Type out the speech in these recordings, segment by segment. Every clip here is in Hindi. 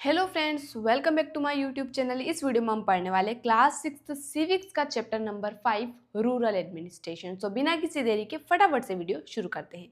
Hello friends, welcome back to my YouTube channel. इस वीडियो में हम पढ़ने वाले क्लास 6 सिविक्स का चैप्टर नंबर 5 रूरल एडमिनिस्ट्रेशन। तो बिना किसी देरी के फटाफट से वीडियो शुरू करते हैं।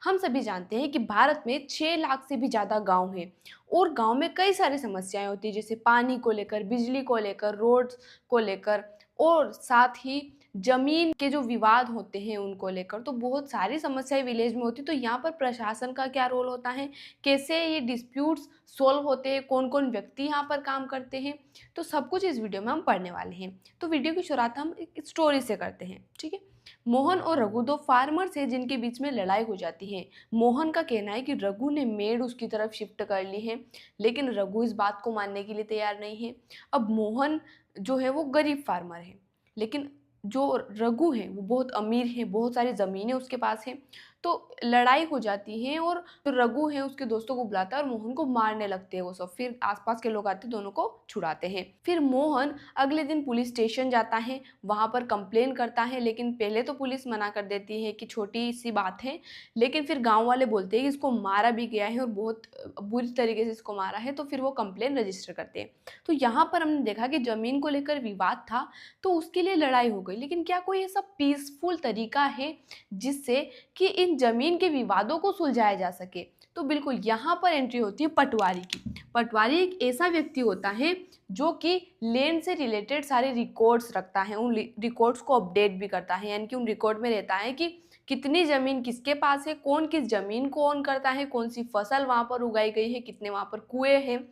हम सभी जानते हैं कि भारत में 6 लाख से भी ज़्यादा गांव हैं और गांव में कई सारी समस्याएं होती हैं, जैसे पानी को लेकर, बिजली को लेकर, रोड्स को लेकर और साथ ही जमीन के जो विवाद होते हैं उनको लेकर। तो बहुत सारी समस्याएं विलेज में होती। तो यहाँ पर प्रशासन का क्या रोल होता है, कैसे ये डिस्प्यूट्स सॉल्व होते हैं, कौन कौन व्यक्ति यहाँ पर काम करते हैं, तो सब कुछ इस वीडियो में हम पढ़ने वाले हैं। तो वीडियो की शुरुआत हम एक स्टोरी से करते हैं, ठीक है। मोहन और रघु दो फार्मर्स हैं जिनके बीच में लड़ाई हो जाती है। मोहन का कहना है कि रघु ने मेड उसकी तरफ शिफ्ट कर ली है, लेकिन रघु इस बात को मानने के लिए तैयार नहीं है। अब मोहन जो है वो गरीब फार्मर है, लेकिन जो रघु है वो बहुत अमीर है, बहुत सारी ज़मीनें उसके पास हैं। तो लड़ाई हो जाती है और जो रघु है उसके दोस्तों को बुलाता है और मोहन को मारने लगते हैं वो सब। फिर आसपास के लोग आते हैं, दोनों को छुड़ाते हैं। फिर मोहन अगले दिन पुलिस स्टेशन जाता है, वहाँ पर कंप्लेन करता है, लेकिन पहले तो पुलिस मना कर देती है कि छोटी सी बात है, लेकिन फिर गाँव वाले बोलते हैं कि इसको मारा भी गया है और बहुत बुरी तरीके से इसको मारा है। तो फिर वो कंप्लेन रजिस्टर करते हैं। तो यहाँ पर हमने देखा कि ज़मीन को लेकर विवाद था, तो उसके लिए लड़ाई हो गई। लेकिन क्या कोई ऐसा पीसफुल तरीका है जिससे कि इन जमीन के विवादों को सुलझाया जा सके? तो बिल्कुल यहाँ पर एंट्री होती है पटवारी की। पटवारी एक ऐसा व्यक्ति होता है जो कि लैंड से रिलेटेड सारे रिकॉर्ड्स रखता है, उन रिकॉर्ड्स को अपडेट भी करता है। यानी कि उन रिकॉर्ड में रहता है कि कितनी ज़मीन किसके पास है, कौन किस ज़मीन को ओन करता है, कौन सी फसल वहाँ पर उगाई गई है, कितने वहाँ पर कुएँ हैं,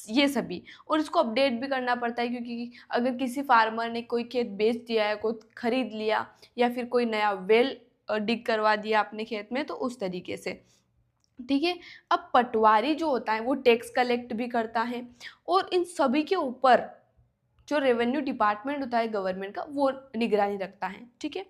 ये सभी। और इसको अपडेट भी करना पड़ता है, क्योंकि अगर किसी फार्मर ने कोई खेत बेच दिया है, कोई खरीद लिया, या फिर कोई नया वेल डिग करवा दिया अपने खेत में, तो उस तरीके से, ठीक है। अब पटवारी जो होता है वो टैक्स कलेक्ट भी करता है और इन सभी के ऊपर जो रेवेन्यू डिपार्टमेंट होता है गवर्नमेंट का, वो निगरानी रखता है, ठीक है।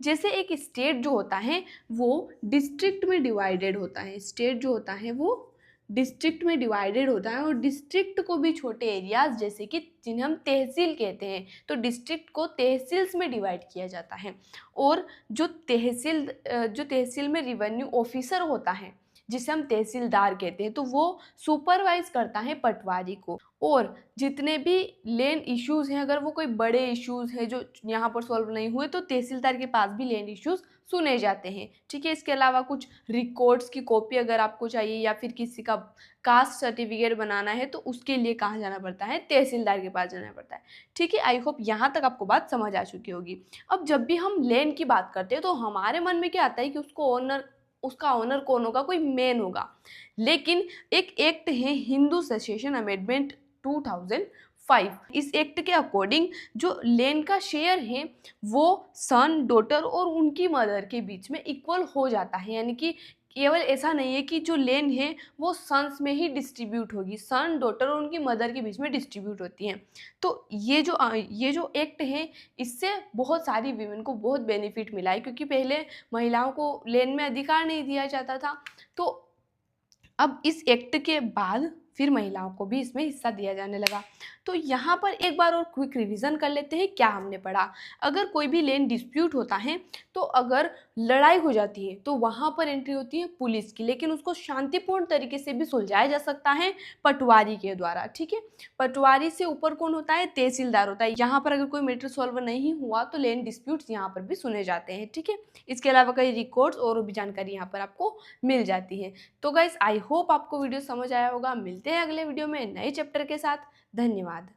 जैसे एक स्टेट जो होता है वो डिस्ट्रिक्ट में डिवाइडेड होता है, स्टेट जो होता है वो डिस्ट्रिक्ट में डिवाइडेड होता है, और डिस्ट्रिक्ट को भी छोटे एरियाज जैसे कि जिन्हें हम तहसील कहते हैं, तो डिस्ट्रिक्ट को तहसील्स में डिवाइड किया जाता है। और जो तहसील में रिवेन्यू ऑफिसर होता है, जिसे हम तहसीलदार कहते हैं, तो वो सुपरवाइज करता है पटवारी को। और जितने भी लैंड इश्यूज़ हैं, अगर वो कोई बड़े इश्यूज़ हैं जो यहाँ पर सॉल्व नहीं हुए, तो तहसीलदार के पास भी लैंड इश्यूज़ सुने जाते हैं, ठीक है। इसके अलावा कुछ रिकॉर्ड्स की कॉपी अगर आपको चाहिए, या फिर किसी का कास्ट सर्टिफिकेट बनाना है, तो उसके लिए कहाँ जाना पड़ता है? तहसीलदार के पास जाना पड़ता है, ठीक है। आई होप यहाँ तक आपको बात समझ आ चुकी होगी। अब जब भी हम लैंड की बात करते हैं तो हमारे मन में क्या आता है कि उसका ओनर कौन होगा? कोई मैन होगा। लेकिन एक एक्ट है, हिंदू सेसेशन अमेंडमेंट 2005। इस एक्ट के अकॉर्डिंग जो लैंड का शेयर है वो सन, डॉटर और उनकी मदर के बीच में इक्वल हो जाता है। यानी कि केवल ऐसा नहीं है कि जो लैंड है वो सन्स में ही डिस्ट्रीब्यूट होगी, सन, डॉटर और उनकी मदर के बीच में डिस्ट्रीब्यूट होती हैं। तो ये जो एक्ट है, इससे बहुत सारी वीमेन को बहुत बेनिफिट मिला है, क्योंकि पहले महिलाओं को लैंड में अधिकार नहीं दिया जाता था। तो अब इस एक्ट के बाद फिर महिलाओं को भी इसमें हिस्सा दिया जाने लगा। तो यहाँ पर एक बार और क्विक रिवीजन कर लेते हैं क्या हमने पढ़ा। अगर कोई भी लैंड डिस्प्यूट होता है, तो अगर लड़ाई हो जाती है तो वहाँ पर एंट्री होती है पुलिस की, लेकिन उसको शांतिपूर्ण तरीके से भी सुलझाया जा सकता है पटवारी के द्वारा, ठीक है। पटवारी से ऊपर कौन होता है? तहसीलदार होता है। यहाँ पर अगर कोई मैटर सॉल्व नहीं हुआ तो लैंड डिस्प्यूट्स यहाँ पर भी सुने जाते हैं, ठीक है। इसके अलावा कई रिकॉर्ड्स और भी जानकारी यहाँ पर आपको मिल जाती है। तो गाइस, आई होप आपको वीडियो समझ आया होगा। मिलते हैं अगले वीडियो में नए चैप्टर के साथ। धन्यवाद।